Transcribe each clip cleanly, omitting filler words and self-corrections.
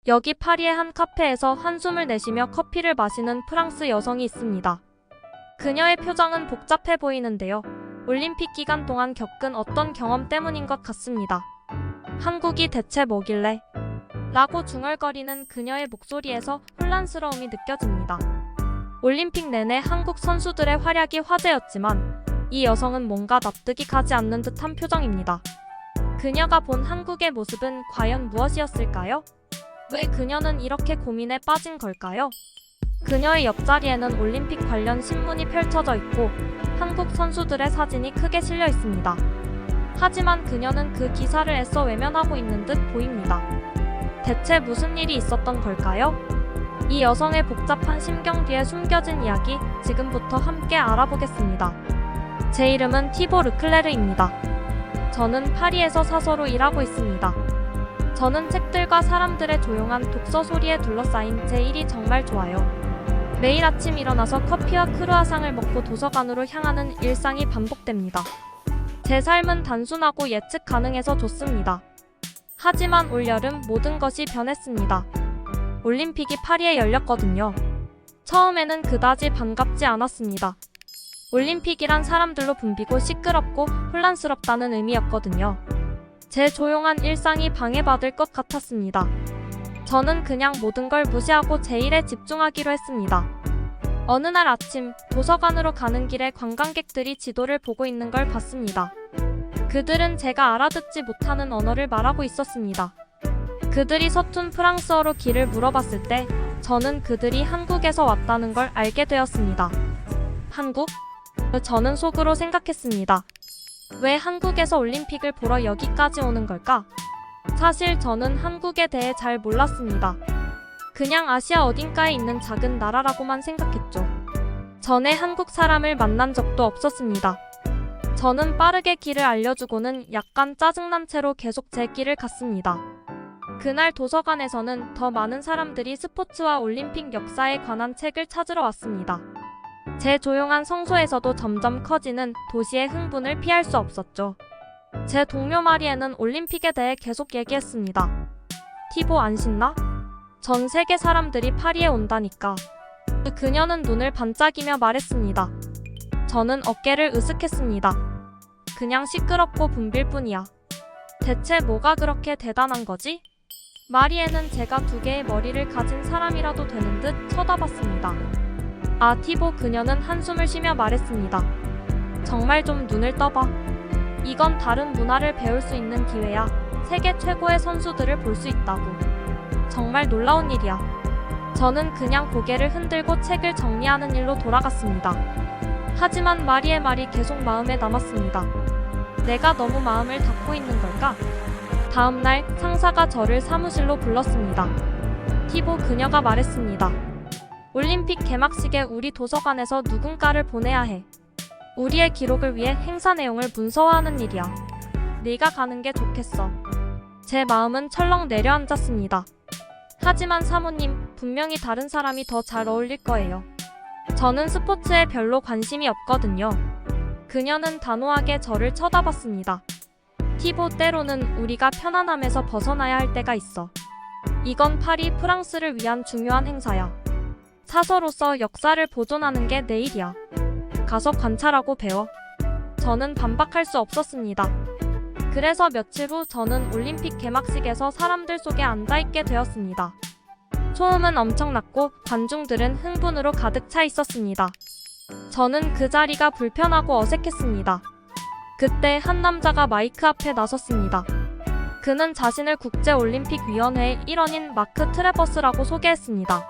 여기 파리의 한 카페에서 한숨을 내쉬며 커피를 마시는 프랑스 여성이 있습니다. 그녀의 표정은 복잡해 보이는데요. 올림픽 기간 동안 겪은 어떤 경험 때문인 것 같습니다. 한국이 대체 뭐길래? 라고 중얼거리는 그녀의 목소리에서 혼란스러움이 느껴집니다. 올림픽 내내 한국 선수들의 활약이 화제였지만 이 여성은 뭔가 납득이 가지 않는 듯한 표정입니다. 그녀가 본 한국의 모습은 과연 무엇이었을까요? 왜 그녀는 이렇게 고민에 빠진 걸까요? 그녀의 옆자리에는 올림픽 관련 신문이 펼쳐져 있고 한국 선수들의 사진이 크게 실려 있습니다. 하지만 그녀는 그 기사를 애써 외면하고 있는 듯 보입니다. 대체 무슨 일이 있었던 걸까요? 이 여성의 복잡한 심경 뒤에 숨겨진 이야기 지금부터 함께 알아보겠습니다. 제 이름은 티보 르클레르입니다. 저는 파리에서 사서로 일하고 있습니다. 저는 책들과 사람들의 조용한 독서 소리에 둘러싸인 제 일이 정말 좋아요. 매일 아침 일어나서 커피와 크루아상을 먹고 도서관으로 향하는 일상이 반복됩니다. 제 삶은 단순하고 예측 가능해서 좋습니다. 하지만 올여름 모든 것이 변했습니다. 올림픽이 파리에 열렸거든요. 처음에는 그다지 반갑지 않았습니다. 올림픽이란 사람들로 붐비고 시끄럽고 혼란스럽다는 의미였거든요. 제 조용한 일상이 방해받을 것 같았습니다. 저는 그냥 모든 걸 무시하고 제 일에 집중하기로 했습니다. 어느 날 아침 도서관으로 가는 길에 관광객들이 지도를 보고 있는 걸 봤습니다. 그들은 제가 알아듣지 못하는 언어를 말하고 있었습니다. 그들이 서툰 프랑스어로 길을 물어봤을 때 저는 그들이 한국에서 왔다는 걸 알게 되었습니다. 한국? 저는 속으로 생각했습니다. 왜 한국에서 올림픽을 보러 여기까지 오는 걸까? 사실 저는 한국에 대해 잘 몰랐습니다. 그냥 아시아 어딘가에 있는 작은 나라라고만 생각했죠. 전에 한국 사람을 만난 적도 없었습니다. 저는 빠르게 길을 알려주고는 약간 짜증난 채로 계속 제 길을 갔습니다. 그날 도서관에서는 더 많은 사람들이 스포츠와 올림픽 역사에 관한 책을 찾으러 왔습니다. 제 조용한 성소에서도 점점 커지는 도시의 흥분을 피할 수 없었죠. 제 동료 마리에는 올림픽에 대해 계속 얘기했습니다. 티보 안 신나? 전 세계 사람들이 파리에 온다니까. 그녀는 눈을 반짝이며 말했습니다. 저는 어깨를 으쓱했습니다. 그냥 시끄럽고 붐빌 뿐이야. 대체 뭐가 그렇게 대단한 거지? 마리에는 제가 2개의 머리를 가진 사람이라도 되는 듯 쳐다봤습니다. 아, 티보, 그녀는 한숨을 쉬며 말했습니다. 정말 좀 눈을 떠봐. 이건 다른 문화를 배울 수 있는 기회야. 세계 최고의 선수들을 볼 수 있다고. 정말 놀라운 일이야. 저는 그냥 고개를 흔들고 책을 정리하는 일로 돌아갔습니다. 하지만 마리의 말이 계속 마음에 남았습니다. 내가 너무 마음을 닫고 있는 걸까? 다음 날 상사가 저를 사무실로 불렀습니다. 티보, 그녀가 말했습니다. 올림픽 개막식에 우리 도서관에서 누군가를 보내야 해. 우리의 기록을 위해 행사 내용을 문서화하는 일이야. 네가 가는 게 좋겠어. 제 마음은 철렁 내려앉았습니다. 하지만 사모님, 분명히 다른 사람이 더 잘 어울릴 거예요. 저는 스포츠에 별로 관심이 없거든요. 그녀는 단호하게 저를 쳐다봤습니다. 티보, 때로는 우리가 편안함에서 벗어나야 할 때가 있어. 이건 파리, 프랑스를 위한 중요한 행사야. 사서로서 역사를 보존하는 게 내 일이야. 가서 관찰하고 배워. 저는 반박할 수 없었습니다. 그래서 며칠 후 저는 올림픽 개막식에서 사람들 속에 앉아있게 되었습니다. 소음은 엄청났고 관중들은 흥분으로 가득 차 있었습니다. 저는 그 자리가 불편하고 어색했습니다. 그때 한 남자가 마이크 앞에 나섰습니다. 그는 자신을 국제올림픽위원회의 일원인 마크 트레버스라고 소개했습니다.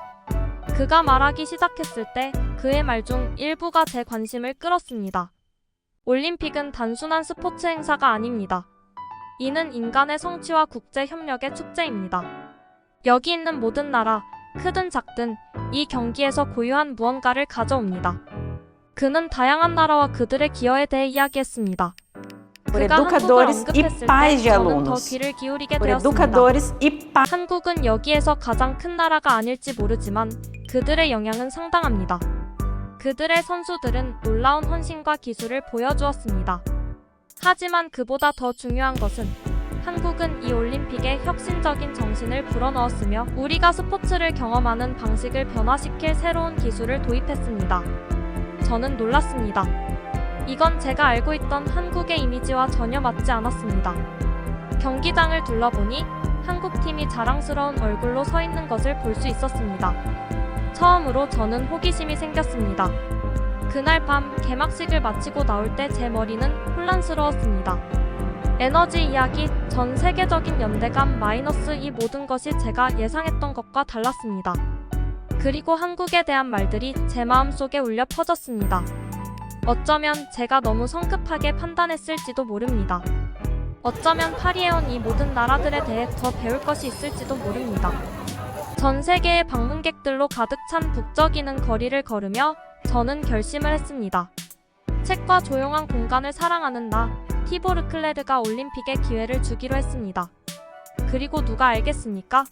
그가 말하기 시작했을 때 그의 말 중 일부가 제 관심을 끌었습니다. 올림픽은 단순한 스포츠 행사가 아닙니다. 이는 인간의 성취와 국제 협력의 축제입니다. 여기 있는 모든 나라, 크든 작든 이 경기에서 고유한 무언가를 가져옵니다. 그는 다양한 나라와 그들의 기여에 대해 이야기했습니다. Por 그가 한국을 educadores e 언급했을 때 pais de 저는 더 alunos. 귀를 기울이게 Por 되었습니다. educadores e pais. 한국은 여기에서 가장 큰 나라가 아닐지 모르지만 그들의 영향은 상당합니다. 그들의 선수들은 놀라운 헌신과 기술을 보여주었습니다. 하지만 그보다 더 중요한 것은 한국은 이 올림픽에 혁신적인 정신을 불어넣었으며 우리가 스포츠를 경험하는 방식을 변화시킬 새로운 기술을 도입했습니다. 저는 놀랐습니다. 이건 제가 알고 있던 한국의 이미지와 전혀 맞지 않았습니다. 경기장을 둘러보니 한국팀이 자랑스러운 얼굴로 서 있는 것을 볼 수 있었습니다. 처음으로 저는 호기심이 생겼습니다. 그날 밤 개막식을 마치고 나올 때 제 머리는 혼란스러웠습니다. 에너지 이야기, 전 세계적인 연대감 마이너스 이 모든 것이 제가 예상했던 것과 달랐습니다. 그리고 한국에 대한 말들이 제 마음속에 울려 퍼졌습니다. 어쩌면 제가 너무 성급하게 판단했을지도 모릅니다. 어쩌면 파리에 온 이 모든 나라들에 대해 더 배울 것이 있을지도 모릅니다. 전 세계의 방문객들로 가득 찬 북적이는 거리를 걸으며 저는 결심을 했습니다. 책과 조용한 공간을 사랑하는 나, 티보 르클레르가 올림픽에 기회를 주기로 했습니다. 그리고 누가 알겠습니까?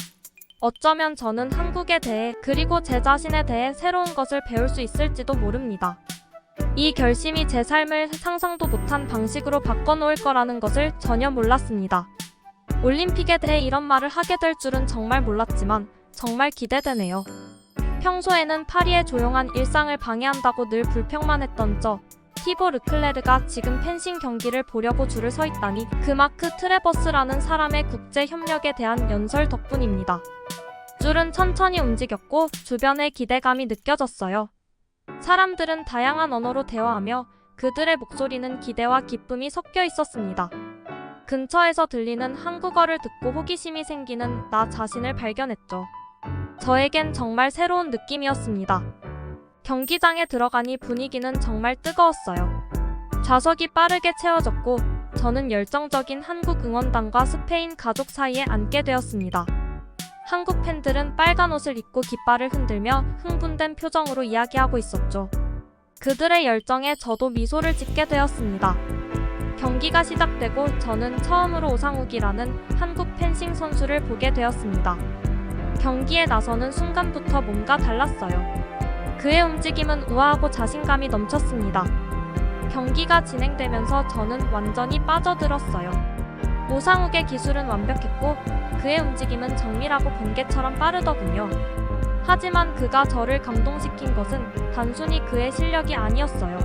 어쩌면 저는 한국에 대해 그리고 제 자신에 대해 새로운 것을 배울 수 있을지도 모릅니다. 이 결심이 제 삶을 상상도 못한 방식으로 바꿔놓을 거라는 것을 전혀 몰랐습니다. 올림픽에 대해 이런 말을 하게 될 줄은 정말 몰랐지만 정말 기대되네요. 평소에는 파리의 조용한 일상을 방해한다고 늘 불평만 했던 티보 르클레르가 지금 펜싱 경기를 보려고 줄을 서 있다니 그 마크 트레버스라는 사람의 국제 협력에 대한 연설 덕분입니다. 줄은 천천히 움직였고 주변의 기대감이 느껴졌어요. 사람들은 다양한 언어로 대화하며 그들의 목소리는 기대와 기쁨이 섞여 있었습니다. 근처에서 들리는 한국어를 듣고 호기심이 생기는 나 자신을 발견했죠. 저에겐 정말 새로운 느낌이었습니다. 경기장에 들어가니 분위기는 정말 뜨거웠어요. 좌석이 빠르게 채워졌고 저는 열정적인 한국 응원단과 스페인 가족 사이에 앉게 되었습니다. 한국 팬들은 빨간 옷을 입고 깃발을 흔들며 흥분된 표정으로 이야기하고 있었죠. 그들의 열정에 저도 미소를 짓게 되었습니다. 경기가 시작되고 저는 처음으로 오상욱이라는 한국 펜싱 선수를 보게 되었습니다. 경기에 나서는 순간부터 뭔가 달랐어요. 그의 움직임은 우아하고 자신감이 넘쳤습니다. 경기가 진행되면서 저는 완전히 빠져들었어요. 오상욱의 기술은 완벽했고 그의 움직임은 정밀하고 번개처럼 빠르더군요. 하지만 그가 저를 감동시킨 것은 단순히 그의 실력이 아니었어요.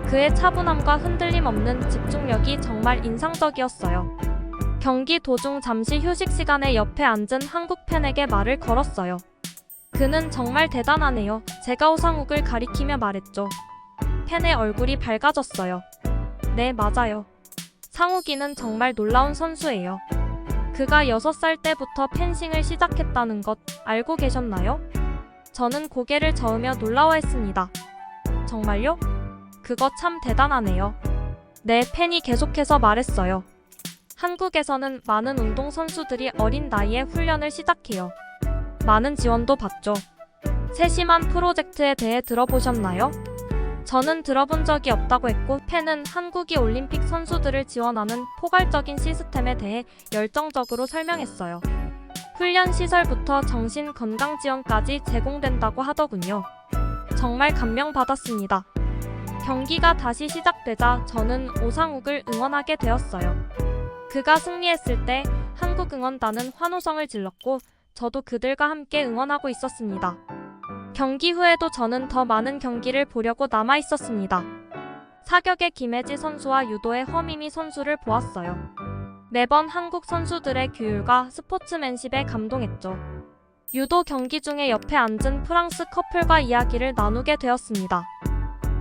그의 차분함과 흔들림 없는 집중력이 정말 인상적이었어요. 경기 도중 잠시 휴식 시간에 옆에 앉은 한국 팬에게 말을 걸었어요. 그는 정말 대단하네요. 제가 오상욱을 가리키며 말했죠. 팬의 얼굴이 밝아졌어요. 네, 맞아요. 상욱이는 정말 놀라운 선수예요. 그가 6살 때부터 펜싱을 시작했다는 것 알고 계셨나요? 저는 고개를 저으며 놀라워했습니다. 정말요? 그거 참 대단하네요. 네, 팬이 계속해서 말했어요. 한국에서는 많은 운동선수들이 어린 나이에 훈련을 시작해요. 많은 지원도 받죠. 세심한 프로젝트에 대해 들어보셨나요? 저는 들어본 적이 없다고 했고 팬은 한국이 올림픽 선수들을 지원하는 포괄적인 시스템에 대해 열정적으로 설명했어요. 훈련 시설부터 정신 건강 지원까지 제공된다고 하더군요. 정말 감명받았습니다. 경기가 다시 시작되자 저는 오상욱을 응원하게 되었어요. 그가 승리했을 때 한국 응원단은 환호성을 질렀고 저도 그들과 함께 응원하고 있었습니다. 경기 후에도 저는 더 많은 경기를 보려고 남아 있었습니다. 사격의 김혜지 선수와 유도의 허미미 선수를 보았어요. 매번 한국 선수들의 규율과 스포츠맨십에 감동했죠. 유도 경기 중에 옆에 앉은 프랑스 커플과 이야기를 나누게 되었습니다.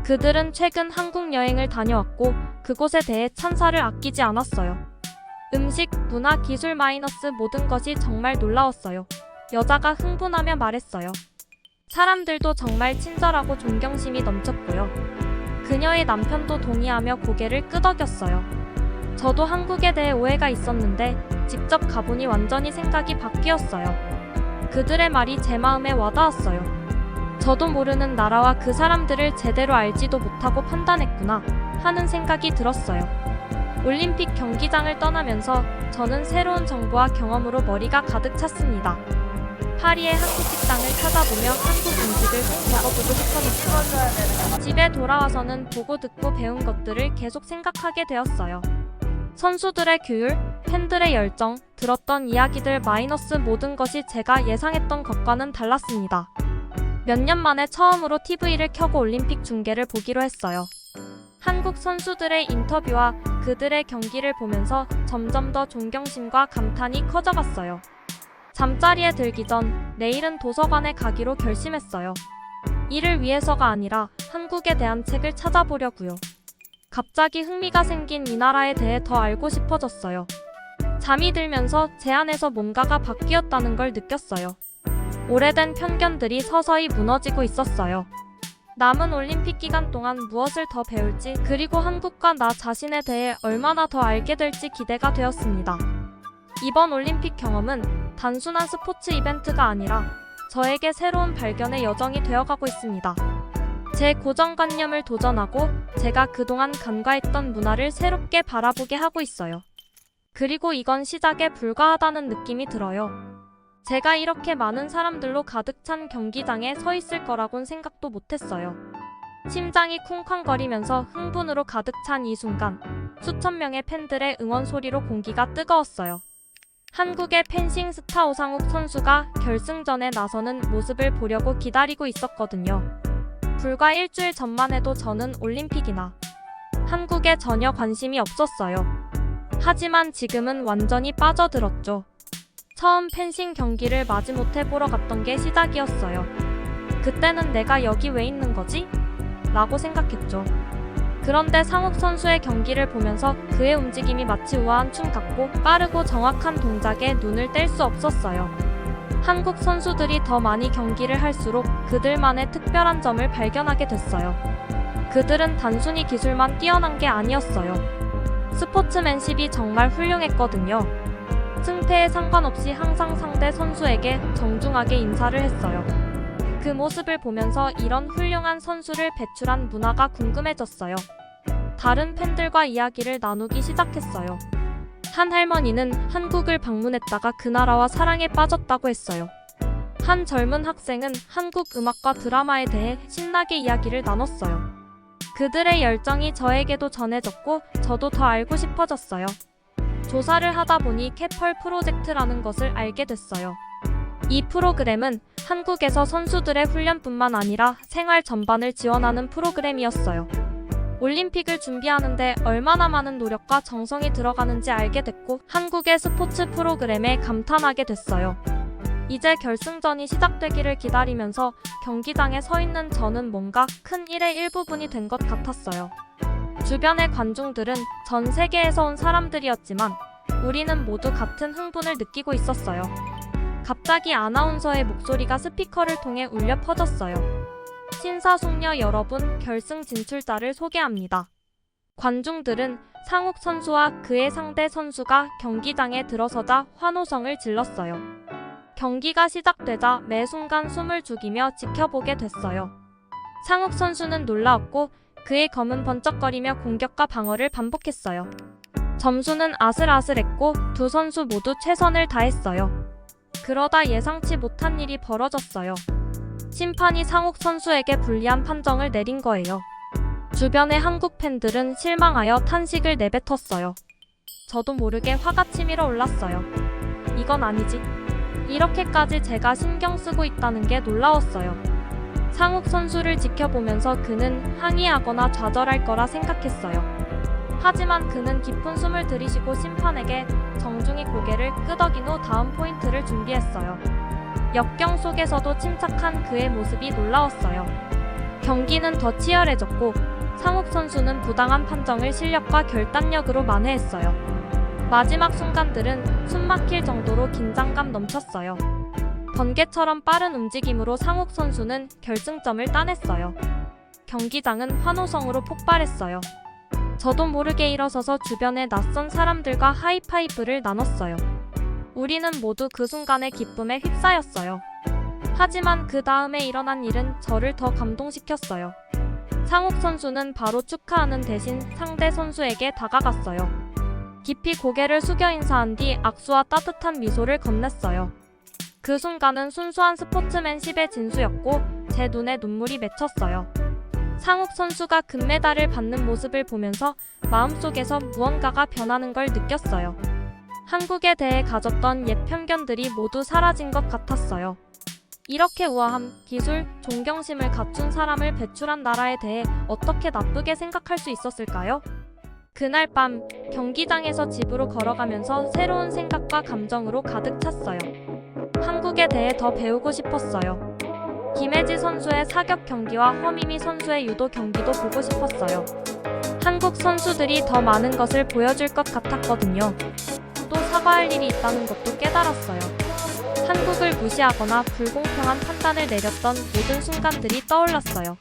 그들은 최근 한국 여행을 다녀왔고 그곳에 대해 찬사를 아끼지 않았어요. 음식, 문화, 기술 마이너스 모든 것이 정말 놀라웠어요. 여자가 흥분하며 말했어요. 사람들도 정말 친절하고 존경심이 넘쳤고요. 그녀의 남편도 동의하며 고개를 끄덕였어요. 저도 한국에 대해 오해가 있었는데 직접 가보니 완전히 생각이 바뀌었어요. 그들의 말이 제 마음에 와닿았어요. 저도 모르는 나라와 그 사람들을 제대로 알지도 못하고 판단했구나 하는 생각이 들었어요. 올림픽 경기장을 떠나면서 저는 새로운 정보와 경험으로 머리가 가득 찼습니다. 파리의 한국 식당을 찾아보며 한국 음식을 꼭 먹어보고 싶어졌어요. 집에 돌아와서는 보고 듣고 배운 것들을 계속 생각하게 되었어요. 선수들의 규율, 팬들의 열정, 들었던 이야기들 마이너스 모든 것이 제가 예상했던 것과는 달랐습니다. 몇 년 만에 처음으로 TV를 켜고 올림픽 중계를 보기로 했어요. 한국 선수들의 인터뷰와 그들의 경기를 보면서 점점 더 존경심과 감탄이 커져갔어요. 잠자리에 들기 전 내일은 도서관에 가기로 결심했어요. 이를 위해서가 아니라 한국에 대한 책을 찾아보려고요. 갑자기 흥미가 생긴 이 나라에 대해 더 알고 싶어졌어요. 잠이 들면서 제 안에서 뭔가가 바뀌었다는 걸 느꼈어요. 오래된 편견들이 서서히 무너지고 있었어요. 남은 올림픽 기간 동안 무엇을 더 배울지, 그리고 한국과 나 자신에 대해 얼마나 더 알게 될지 기대가 되었습니다. 이번 올림픽 경험은 단순한 스포츠 이벤트가 아니라 저에게 새로운 발견의 여정이 되어가고 있습니다. 제 고정관념을 도전하고 제가 그동안 간과했던 문화를 새롭게 바라보게 하고 있어요. 그리고 이건 시작에 불과하다는 느낌이 들어요. 제가 이렇게 많은 사람들로 가득 찬 경기장에 서 있을 거라곤 생각도 못했어요. 심장이 쿵쾅거리면서 흥분으로 가득 찬 이 순간, 수천 명의 팬들의 응원 소리로 공기가 뜨거웠어요. 한국의 펜싱 스타 오상욱 선수가 결승전에 나서는 모습을 보려고 기다리고 있었거든요. 불과 일주일 전만 해도 저는 올림픽이나 한국에 전혀 관심이 없었어요. 하지만 지금은 완전히 빠져들었죠. 처음 펜싱 경기를 마지못해 보러 갔던 게 시작이었어요. 그때는 내가 여기 왜 있는 거지? 라고 생각했죠. 그런데 상욱 선수의 경기를 보면서 그의 움직임이 마치 우아한 춤 같고 빠르고 정확한 동작에 눈을 뗄 수 없었어요. 한국 선수들이 더 많이 경기를 할수록 그들만의 특별한 점을 발견하게 됐어요. 그들은 단순히 기술만 뛰어난 게 아니었어요. 스포츠맨십이 정말 훌륭했거든요. 승패에 상관없이 항상 상대 선수에게 정중하게 인사를 했어요. 그 모습을 보면서 이런 훌륭한 선수를 배출한 문화가 궁금해졌어요. 다른 팬들과 이야기를 나누기 시작했어요. 한 할머니는 한국을 방문했다가 그 나라와 사랑에 빠졌다고 했어요. 한 젊은 학생은 한국 음악과 드라마에 대해 신나게 이야기를 나눴어요. 그들의 열정이 저에게도 전해졌고 저도 더 알고 싶어졌어요. 조사를 하다 보니 캐펄 프로젝트라는 것을 알게 됐어요. 이 프로그램은 한국에서 선수들의 훈련뿐만 아니라 생활 전반을 지원하는 프로그램이었어요. 올림픽을 준비하는데 얼마나 많은 노력과 정성이 들어가는지 알게 됐고 한국의 스포츠 프로그램에 감탄하게 됐어요. 이제 결승전이 시작되기를 기다리면서 경기장에 서 있는 저는 뭔가 큰 일의 일부분이 된 것 같았어요. 주변의 관중들은 전 세계에서 온 사람들이었지만 우리는 모두 같은 흥분을 느끼고 있었어요. 갑자기 아나운서의 목소리가 스피커를 통해 울려 퍼졌어요. 신사숙녀 여러분, 결승 진출자를 소개합니다. 관중들은 상욱 선수와 그의 상대 선수가 경기장에 들어서자 환호성을 질렀어요. 경기가 시작되자 매 순간 숨을 죽이며 지켜보게 됐어요. 상욱 선수는 놀라웠고 그의 검은 번쩍거리며 공격과 방어를 반복했어요. 점수는 아슬아슬했고 두 선수 모두 최선을 다했어요. 그러다 예상치 못한 일이 벌어졌어요. 심판이 상욱 선수에게 불리한 판정을 내린 거예요. 주변의 한국 팬들은 실망하여 탄식을 내뱉었어요. 저도 모르게 화가 치밀어 올랐어요. 이건 아니지. 이렇게까지 제가 신경 쓰고 있다는 게 놀라웠어요. 상욱 선수를 지켜보면서 그는 항의하거나 좌절할 거라 생각했어요. 하지만 그는 깊은 숨을 들이쉬고 심판에게 정중히 고개를 끄덕인 후 다음 포인트를 준비했어요. 역경 속에서도 침착한 그의 모습이 놀라웠어요. 경기는 더 치열해졌고 상욱 선수는 부당한 판정을 실력과 결단력으로 만회했어요. 마지막 순간들은 숨막힐 정도로 긴장감 넘쳤어요. 번개처럼 빠른 움직임으로 상욱 선수는 결승점을 따냈어요. 경기장은 환호성으로 폭발했어요. 저도 모르게 일어서서 주변의 낯선 사람들과 하이파이브를 나눴어요. 우리는 모두 그 순간의 기쁨에 휩싸였어요. 하지만 그 다음에 일어난 일은 저를 더 감동시켰어요. 상욱 선수는 바로 축하하는 대신 상대 선수에게 다가갔어요. 깊이 고개를 숙여 인사한 뒤 악수와 따뜻한 미소를 건넸어요. 그 순간은 순수한 스포츠맨십의 진수였고 제 눈에 눈물이 맺혔어요. 상욱 선수가 금메달을 받는 모습을 보면서 마음속에서 무언가가 변하는 걸 느꼈어요. 한국에 대해 가졌던 옛 편견들이 모두 사라진 것 같았어요. 이렇게 우아함, 기술, 존경심을 갖춘 사람을 배출한 나라에 대해 어떻게 나쁘게 생각할 수 있었을까요? 그날 밤 경기장에서 집으로 걸어가면서 새로운 생각과 감정으로 가득 찼어요. 한국에 대해 더 배우고 싶었어요. 김혜지 선수의 사격 경기와 허미미 선수의 유도 경기도 보고 싶었어요. 한국 선수들이 더 많은 것을 보여줄 것 같았거든요. 또 사과할 일이 있다는 것도 깨달았어요. 한국을 무시하거나 불공평한 판단을 내렸던 모든 순간들이 떠올랐어요.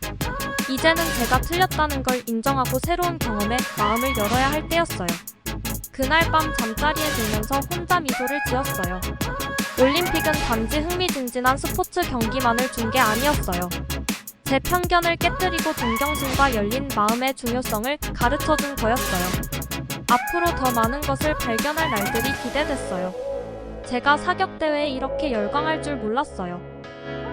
이제는 제가 틀렸다는 걸 인정하고 새로운 경험에 마음을 열어야 할 때였어요. 그날 밤 잠자리에 들면서 혼자 미소를 지었어요. 올림픽은 단지 흥미진진한 스포츠 경기만을 준 게 아니었어요. 제 편견을 깨뜨리고 존경심과 열린 마음의 중요성을 가르쳐준 거였어요. 앞으로 더 많은 것을 발견할 날들이 기대됐어요. 제가 사격대회에 이렇게 열광할 줄 몰랐어요.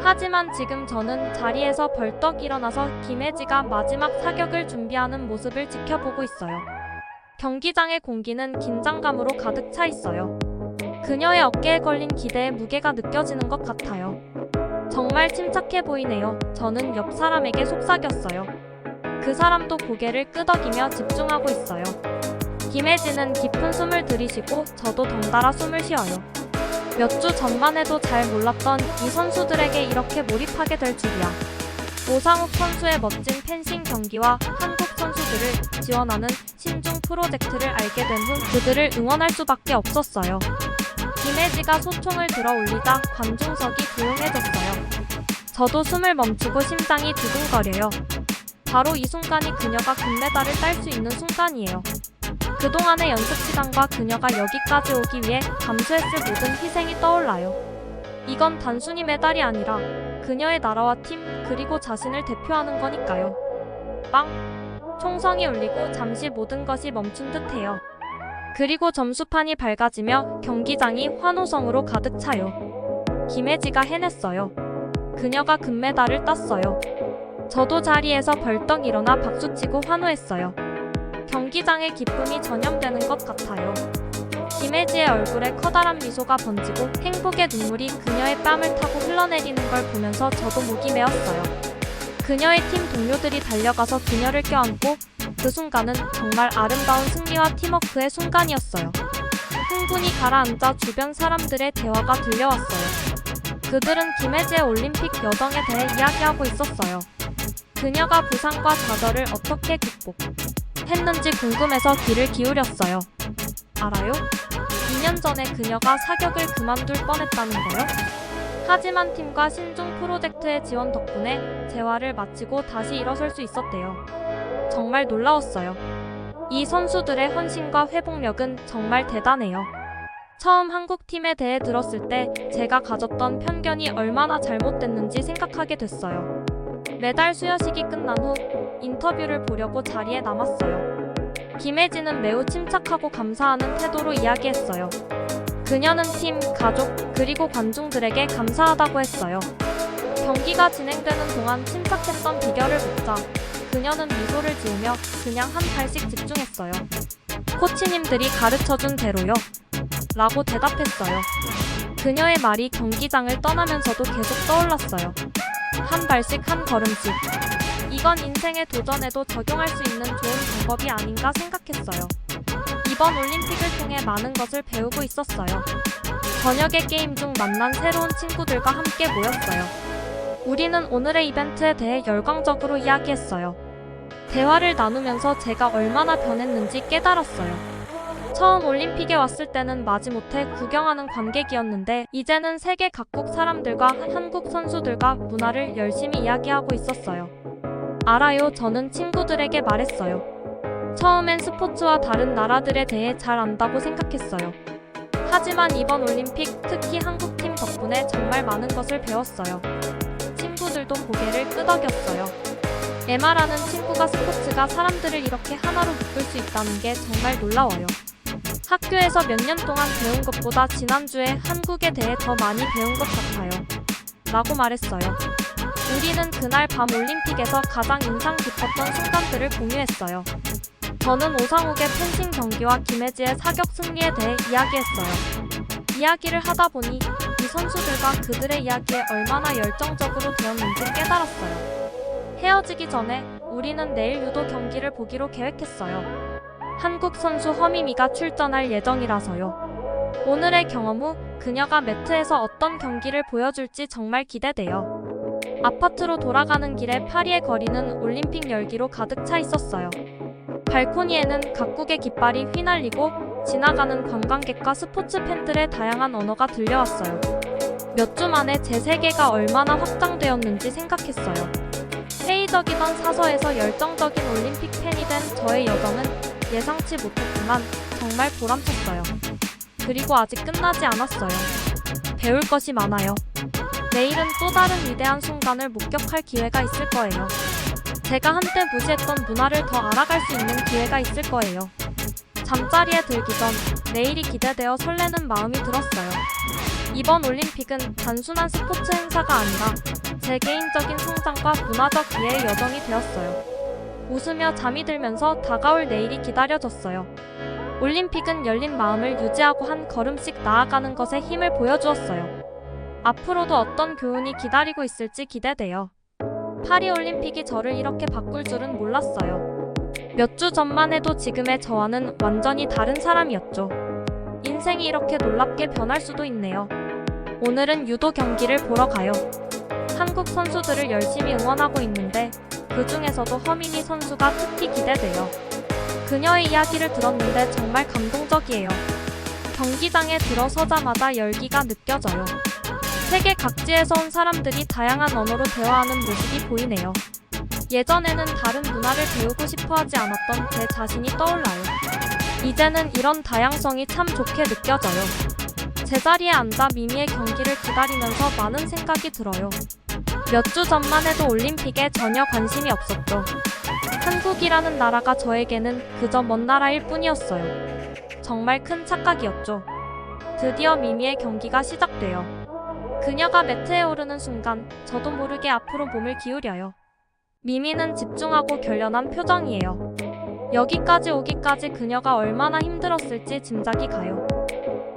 하지만 지금 저는 자리에서 벌떡 일어나서 김혜지가 마지막 사격을 준비하는 모습을 지켜보고 있어요. 경기장의 공기는 긴장감으로 가득 차 있어요. 그녀의 어깨에 걸린 기대의 무게가 느껴지는 것 같아요. 정말 침착해 보이네요. 저는 옆 사람에게 속삭였어요. 그 사람도 고개를 끄덕이며 집중하고 있어요. 김혜지는 깊은 숨을 들이쉬고 저도 덩달아 숨을 쉬어요. 몇 주 전만 해도 잘 몰랐던 이 선수들에게 이렇게 몰입하게 될 줄이야. 오상욱 선수의 멋진 펜싱 경기와 한국 선수들을 지원하는 신중 프로젝트를 알게 된 후 그들을 응원할 수밖에 없었어요. 김혜지가 소총을 들어 올리자 관중석이 조용해졌어요. 저도 숨을 멈추고 심장이 두근거려요. 바로 이 순간이 그녀가 금메달을 딸 수 있는 순간이에요. 그동안의 연습 시간과 그녀가 여기까지 오기 위해 감수했을 모든 희생이 떠올라요. 이건 단순히 메달이 아니라 그녀의 나라와 팀, 그리고 자신을 대표하는 거니까요. 빵! 총성이 울리고 잠시 모든 것이 멈춘 듯해요. 그리고 점수판이 밝아지며 경기장이 환호성으로 가득 차요. 김혜지가 해냈어요. 그녀가 금메달을 땄어요. 저도 자리에서 벌떡 일어나 박수치고 환호했어요. 경기장의 기쁨이 전염되는 것 같아요. 김혜지의 얼굴에 커다란 미소가 번지고 행복의 눈물이 그녀의 뺨을 타고 흘러내리는 걸 보면서 저도 목이 메었어요. 그녀의 팀 동료들이 달려가서 그녀를 껴안고 그 순간은 정말 아름다운 승리와 팀워크의 순간이었어요. 흥분이 가라앉아 주변 사람들의 대화가 들려왔어요. 그들은 김혜지의 올림픽 여정에 대해 이야기하고 있었어요. 그녀가 부상과 좌절을 어떻게 극복했는지 궁금해서 귀를 기울였어요. 알아요? 2년 전에 그녀가 사격을 그만둘 뻔했다는 거요? 하지만 팀과 신중 프로젝트의 지원 덕분에 재활을 마치고 다시 일어설 수 있었대요. 정말 놀라웠어요. 이 선수들의 헌신과 회복력은 정말 대단해요. 처음 한국팀에 대해 들었을 때 제가 가졌던 편견이 얼마나 잘못됐는지 생각하게 됐어요. 메달 수여식이 끝난 후 인터뷰를 보려고 자리에 남았어요. 김혜지는 매우 침착하고 감사하는 태도로 이야기했어요. 그녀는 팀, 가족, 그리고 관중들에게 감사하다고 했어요. 경기가 진행되는 동안 침착했던 비결을 묻자 그녀는 미소를 지으며 그냥 한 발씩 집중했어요. 코치님들이 가르쳐준 대로요. 라고 대답했어요. 그녀의 말이 경기장을 떠나면서도 계속 떠올랐어요. 한 발씩 한 걸음씩. 이건 인생의 도전에도 적용할 수 있는 좋은 방법이 아닌가 생각했어요. 이번 올림픽을 통해 많은 것을 배우고 있었어요. 저녁의 게임 중 만난 새로운 친구들과 함께 모였어요. 우리는 오늘의 이벤트에 대해 열광적으로 이야기했어요. 대화를 나누면서 제가 얼마나 변했는지 깨달았어요. 처음 올림픽에 왔을 때는 마지못해 구경하는 관객이었는데 이제는 세계 각국 사람들과 한국 선수들과 문화를 열심히 이야기하고 있었어요. 알아요, 저는 친구들에게 말했어요. 처음엔 스포츠와 다른 나라들에 대해 잘 안다고 생각했어요. 하지만 이번 올림픽, 특히 한국팀 덕분에 정말 많은 것을 배웠어요. 친구들도 고개를 끄덕였어요. 에마라는 친구가 스포츠가 사람들을 이렇게 하나로 묶을 수 있다는 게 정말 놀라워요. 학교에서 몇 년 동안 배운 것보다 지난주에 한국에 대해 더 많이 배운 것 같아요. 라고 말했어요. 우리는 그날 밤 올림픽에서 가장 인상 깊었던 순간들을 공유했어요. 저는 오상욱의 펜싱 경기와 김혜지의 사격 승리에 대해 이야기했어요. 이야기를 하다 보니 이 선수들과 그들의 이야기에 얼마나 열정적으로 되었는지 깨달았어요. 헤어지기 전에 우리는 내일 유도 경기를 보기로 계획했어요. 한국 선수 허미미가 출전할 예정이라서요. 오늘의 경험 후 그녀가 매트에서 어떤 경기를 보여줄지 정말 기대돼요. 아파트로 돌아가는 길에 파리의 거리는 올림픽 열기로 가득 차 있었어요. 발코니에는 각국의 깃발이 휘날리고 지나가는 관광객과 스포츠 팬들의 다양한 언어가 들려왔어요. 몇 주 만에 제 세계가 얼마나 확장되었는지 생각했어요. 회의적이던 사서에서 열정적인 올림픽 팬이 된 저의 여정은 예상치 못했지만 정말 보람찼어요. 그리고 아직 끝나지 않았어요. 배울 것이 많아요. 내일은 또 다른 위대한 순간을 목격할 기회가 있을 거예요. 제가 한때 무시했던 문화를 더 알아갈 수 있는 기회가 있을 거예요. 잠자리에 들기 전 내일이 기대되어 설레는 마음이 들었어요. 이번 올림픽은 단순한 스포츠 행사가 아니라 제 개인적인 성장과 문화적 이해의 여정이 되었어요. 웃으며 잠이 들면서 다가올 내일이 기다려졌어요. 올림픽은 열린 마음을 유지하고 한 걸음씩 나아가는 것에 힘을 보여주었어요. 앞으로도 어떤 교훈이 기다리고 있을지 기대돼요. 파리올림픽이 저를 이렇게 바꿀 줄은 몰랐어요. 몇 주 전만 해도 지금의 저와는 완전히 다른 사람이었죠. 인생이 이렇게 놀랍게 변할 수도 있네요. 오늘은 유도 경기를 보러 가요. 한국 선수들을 열심히 응원하고 있는데 그 중에서도 허민희 선수가 특히 기대돼요. 그녀의 이야기를 들었는데 정말 감동적이에요. 경기장에 들어서자마자 열기가 느껴져요. 세계 각지에서 온 사람들이 다양한 언어로 대화하는 모습이 보이네요. 예전에는 다른 문화를 배우고 싶어 하지 않았던 제 자신이 떠올라요. 이제는 이런 다양성이 참 좋게 느껴져요. 제자리에 앉아 미미의 경기를 기다리면서 많은 생각이 들어요. 몇 주 전만 해도 올림픽에 전혀 관심이 없었죠. 한국이라는 나라가 저에게는 그저 먼 나라일 뿐이었어요. 정말 큰 착각이었죠. 드디어 미미의 경기가 시작돼요. 그녀가 매트에 오르는 순간 저도 모르게 앞으로 몸을 기울여요. 미미는 집중하고 결연한 표정이에요. 여기까지 오기까지 그녀가 얼마나 힘들었을지 짐작이 가요.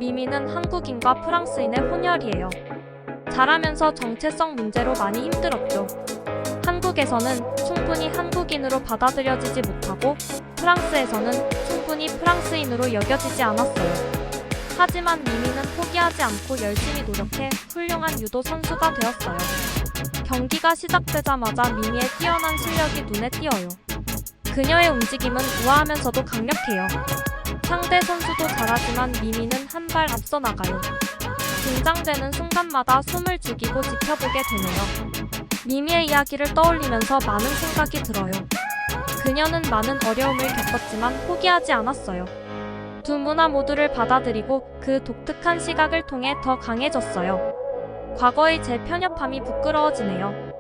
미미는 한국인과 프랑스인의 혼혈이에요. 자라면서 정체성 문제로 많이 힘들었죠. 한국에서는 충분히 한국인으로 받아들여지지 못하고 프랑스에서는 충분히 프랑스인으로 여겨지지 않았어요. 하지만 미미는 포기하지 않고 열심히 노력해 훌륭한 유도 선수가 되었어요. 경기가 시작되자마자 미미의 뛰어난 실력이 눈에 띄어요. 그녀의 움직임은 우아하면서도 강력해요. 상대 선수도 잘하지만 미미는 한 발 앞서 나가요. 긴장되는 순간마다 숨을 죽이고 지켜보게 되네요. 미미의 이야기를 떠올리면서 많은 생각이 들어요. 그녀는 많은 어려움을 겪었지만 포기하지 않았어요. 두 문화 모두를 받아들이고 그 독특한 시각을 통해 더 강해졌어요. 과거의 제 편협함이 부끄러워지네요.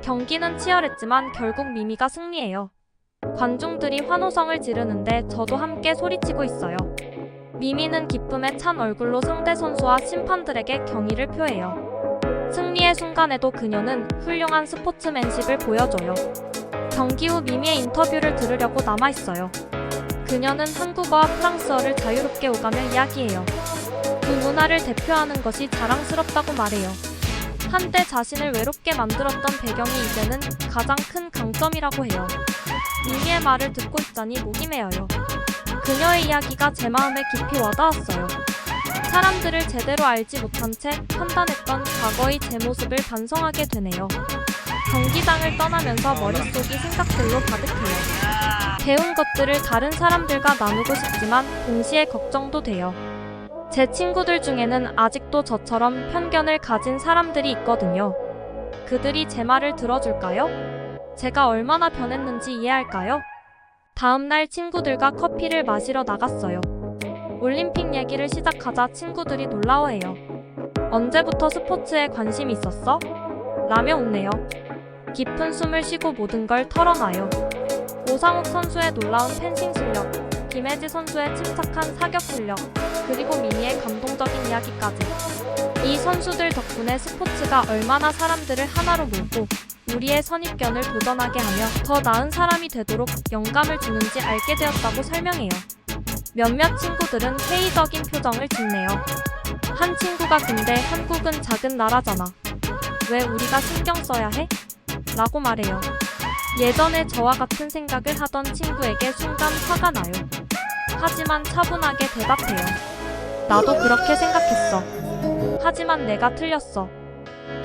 경기는 치열했지만 결국 미미가 승리해요. 관중들이 환호성을 지르는데 저도 함께 소리치고 있어요. 미미는 기쁨에 찬 얼굴로 상대 선수와 심판들에게 경의를 표해요. 승리의 순간에도 그녀는 훌륭한 스포츠맨십을 보여줘요. 경기 후 미미의 인터뷰를 들으려고 남아있어요. 그녀는 한국어와 프랑스어를 자유롭게 오가며 이야기해요. 두 문화를 대표하는 것이 자랑스럽다고 말해요. 한때 자신을 외롭게 만들었던 배경이 이제는 가장 큰 강점이라고 해요. 미미의 말을 듣고 있자니 목이 메어요. 그녀의 이야기가 제 마음에 깊이 와닿았어요. 사람들을 제대로 알지 못한 채 판단했던 과거의 제 모습을 반성하게 되네요. 경기장을 떠나면서 머릿속이 생각들로 가득해요. 배운 것들을 다른 사람들과 나누고 싶지만 동시에 걱정도 돼요. 제 친구들 중에는 아직도 저처럼 편견을 가진 사람들이 있거든요. 그들이 제 말을 들어줄까요? 제가 얼마나 변했는지 이해할까요? 다음날 친구들과 커피를 마시러 나갔어요. 올림픽 얘기를 시작하자 친구들이 놀라워해요. 언제부터 스포츠에 관심이 있었어? 라며 웃네요. 깊은 숨을 쉬고 모든 걸 털어놔요. 오상욱 선수의 놀라운 펜싱 실력, 김혜지 선수의 침착한 사격 실력, 그리고 미니의 감동적인 이야기까지. 이 선수들 덕분에 스포츠가 얼마나 사람들을 하나로 몰고 우리의 선입견을 도전하게 하며 더 나은 사람이 되도록 영감을 주는지 알게 되었다고 설명해요. 몇몇 친구들은 회의적인 표정을 짓네요. 한 친구가 근데 한국은 작은 나라잖아. 왜 우리가 신경 써야 해? 라고 말해요. 예전에 저와 같은 생각을 하던 친구에게 순간 화가 나요. 하지만 차분하게 대답해요. 나도 그렇게 생각했어. 하지만 내가 틀렸어.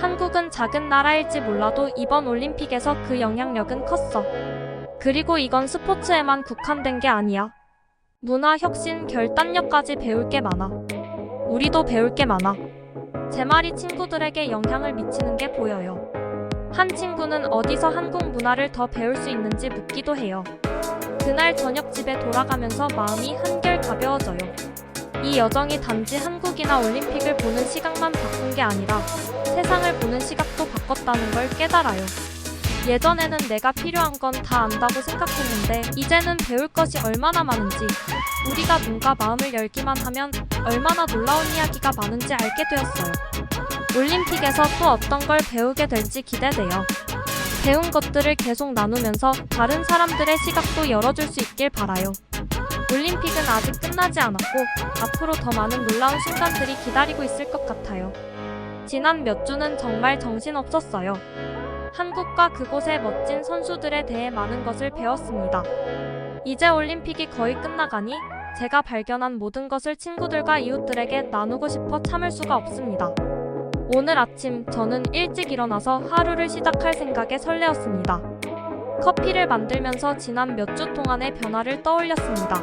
한국은 작은 나라일지 몰라도 이번 올림픽에서 그 영향력은 컸어. 그리고 이건 스포츠에만 국한된 게 아니야. 문화, 혁신, 결단력까지 배울 게 많아. 우리도 배울 게 많아. 제 말이 친구들에게 영향을 미치는 게 보여요. 한 친구는 어디서 한국 문화를 더 배울 수 있는지 묻기도 해요. 그날 저녁 집에 돌아가면서 마음이 한결 가벼워져요. 이 여정이 단지 한국이나 올림픽을 보는 시각만 바꾼 게 아니라 세상을 보는 시각도 바꿨다는 걸 깨달아요. 예전에는 내가 필요한 건 다 안다고 생각했는데 이제는 배울 것이 얼마나 많은지, 우리가 눈과 마음을 열기만 하면 얼마나 놀라운 이야기가 많은지 알게 되었어요. 올림픽에서 또 어떤 걸 배우게 될지 기대돼요. 배운 것들을 계속 나누면서 다른 사람들의 시각도 열어줄 수 있길 바라요. 올림픽은 아직 끝나지 않았고 앞으로 더 많은 놀라운 순간들이 기다리고 있을 것 같아요. 지난 몇 주는 정말 정신없었어요. 한국과 그곳의 멋진 선수들에 대해 많은 것을 배웠습니다. 이제 올림픽이 거의 끝나가니 제가 발견한 모든 것을 친구들과 이웃들에게 나누고 싶어 참을 수가 없습니다. 오늘 아침 저는 일찍 일어나서 하루를 시작할 생각에 설레었습니다. 커피를 만들면서 지난 몇 주 동안의 변화를 떠올렸습니다.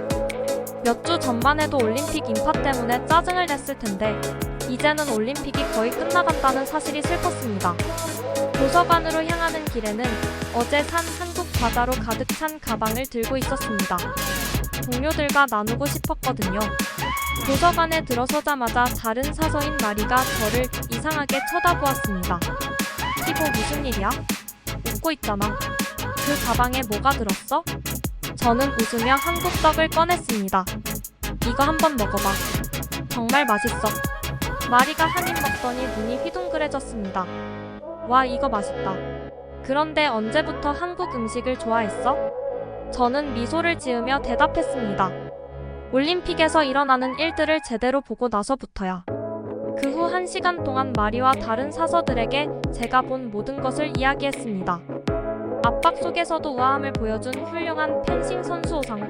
몇 주 전만 해도 올림픽 인파 때문에 짜증을 냈을 텐데 이제는 올림픽이 거의 끝나간다는 사실이 슬펐습니다. 도서관으로 향하는 길에는 어제 산 한국 과자로 가득 찬 가방을 들고 있었습니다. 동료들과 나누고 싶었거든요. 도서관에 들어서자마자 다른 사서인 마리가 저를 이상하게 쳐다보았습니다. 티보 무슨 일이야? 웃고 있잖아. 그 가방에 뭐가 들었어? 저는 웃으며 한국 떡을 꺼냈습니다. 이거 한번 먹어봐. 정말 맛있어. 마리가 한 입 먹더니 눈이 휘둥그레졌습니다. 와, 이거 맛있다. 그런데 언제부터 한국 음식을 좋아했어? 저는 미소를 지으며 대답했습니다. 올림픽에서 일어나는 일들을 제대로 보고 나서부터야. 그 후 1시간 동안 마리와 다른 사서들에게 제가 본 모든 것을 이야기했습니다. 압박 속에서도 우아함을 보여준 훌륭한 펜싱 선수 오상우,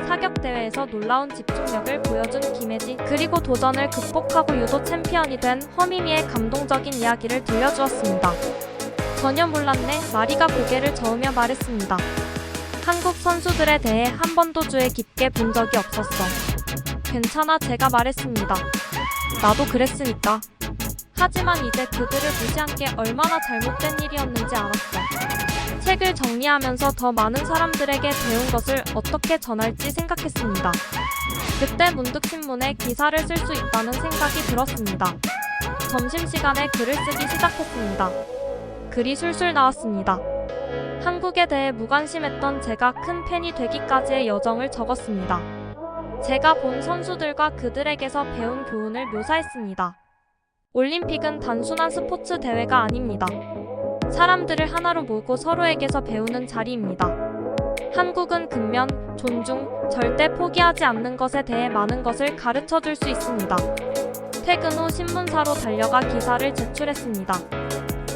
사격대회에서 놀라운 집중력을 보여준 김혜지, 그리고 도전을 극복하고 유도 챔피언이 된 허미미의 감동적인 이야기를 들려주었습니다. 전혀 몰랐네. 마리가 고개를 저으며 말했습니다. 한국 선수들에 대해 한 번도 주의 깊게 본 적이 없었어. 괜찮아, 제가 말했습니다. 나도 그랬으니까. 하지만 이제 그들을 무시한 게 얼마나 잘못된 일이었는지 알았어. 책을 정리하면서 더 많은 사람들에게 배운 것을 어떻게 전할지 생각했습니다. 그때 문득 신문에 기사를 쓸 수 있다는 생각이 들었습니다. 점심시간에 글을 쓰기 시작했습니다. 글이 술술 나왔습니다. 한국에 대해 무관심했던 제가 큰 팬이 되기까지의 여정을 적었습니다. 제가 본 선수들과 그들에게서 배운 교훈을 묘사했습니다. 올림픽은 단순한 스포츠 대회가 아닙니다. 사람들을 하나로 모으고 서로에게서 배우는 자리입니다. 한국은 근면, 존중, 절대 포기하지 않는 것에 대해 많은 것을 가르쳐 줄 수 있습니다. 퇴근 후 신문사로 달려가 기사를 제출했습니다.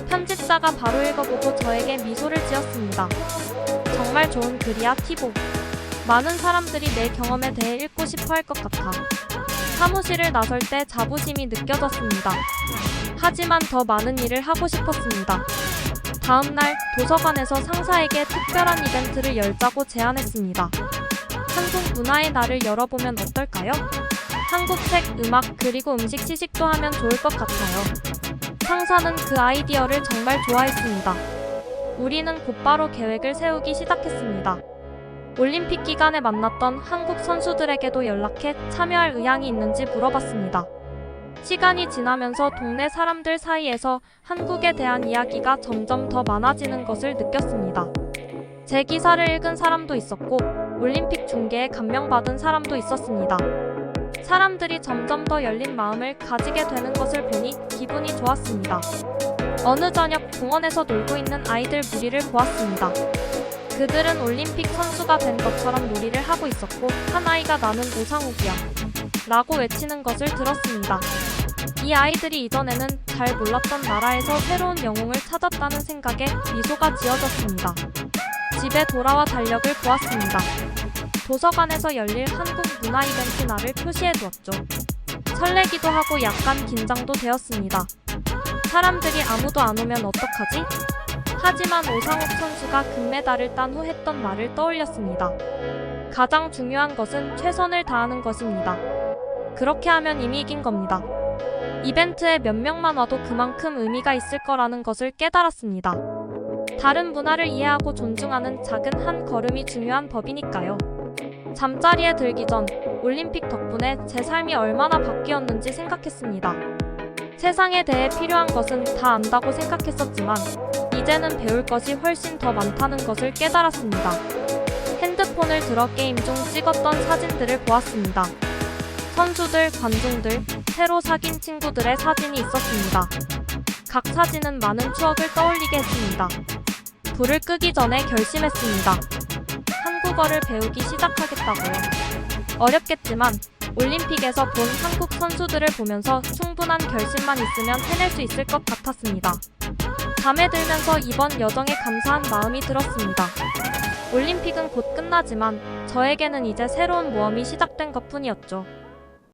편집자가 바로 읽어보고 저에게 미소를 지었습니다. 정말 좋은 글이야, 티보. 많은 사람들이 내 경험에 대해 읽고 싶어 할 것 같아. 사무실을 나설 때 자부심이 느껴졌습니다. 하지만 더 많은 일을 하고 싶었습니다. 다음 날 도서관에서 상사에게 특별한 이벤트를 열자고 제안했습니다. 한국 문화의 날을 열어보면 어떨까요? 한국 책, 음악, 그리고 음식 시식도 하면 좋을 것 같아요. 상사는 그 아이디어를 정말 좋아했습니다. 우리는 곧바로 계획을 세우기 시작했습니다. 올림픽 기간에 만났던 한국 선수들에게도 연락해 참여할 의향이 있는지 물어봤습니다. 시간이 지나면서 동네 사람들 사이에서 한국에 대한 이야기가 점점 더 많아지는 것을 느꼈습니다. 제 기사를 읽은 사람도 있었고 올림픽 중계에 감명받은 사람도 있었습니다. 사람들이 점점 더 열린 마음을 가지게 되는 것을 보니 기분이 좋았습니다. 어느 저녁 공원에서 놀고 있는 아이들 무리를 보았습니다. 그들은 올림픽 선수가 된 것처럼 놀이를 하고 있었고 한 아이가 나는 오상욱이야 라고 외치는 것을 들었습니다. 이 아이들이 이전에는 잘 몰랐던 나라에서 새로운 영웅을 찾았다는 생각에 미소가 지어졌습니다. 집에 돌아와 달력을 보았습니다. 도서관에서 열릴 한국 문화 이벤트 날을 표시해두었죠. 설레기도 하고 약간 긴장도 되었습니다. 사람들이 아무도 안 오면 어떡하지? 하지만 오상욱 선수가 금메달을 딴 후 했던 말을 떠올렸습니다. 가장 중요한 것은 최선을 다하는 것입니다. 그렇게 하면 이미 이긴 겁니다. 이벤트에 몇 명만 와도 그만큼 의미가 있을 거라는 것을 깨달았습니다. 다른 문화를 이해하고 존중하는 작은 한 걸음이 중요한 법이니까요. 잠자리에 들기 전 올림픽 덕분에 제 삶이 얼마나 바뀌었는지 생각했습니다. 세상에 대해 필요한 것은 다 안다고 생각했었지만 이제는 배울 것이 훨씬 더 많다는 것을 깨달았습니다. 핸드폰을 들어 게임 중 찍었던 사진들을 보았습니다. 선수들, 관중들, 새로 사귄 친구들의 사진이 있었습니다. 각 사진은 많은 추억을 떠올리게 했습니다. 불을 끄기 전에 결심했습니다. 한국어를 배우기 시작하겠다고요. 어렵겠지만 올림픽에서 본 한국 선수들을 보면서 충분한 결심만 있으면 해낼 수 있을 것 같았습니다. 잠에 들면서 이번 여정에 감사한 마음이 들었습니다. 올림픽은 곧 끝나지만 저에게는 이제 새로운 모험이 시작된 것뿐이었죠.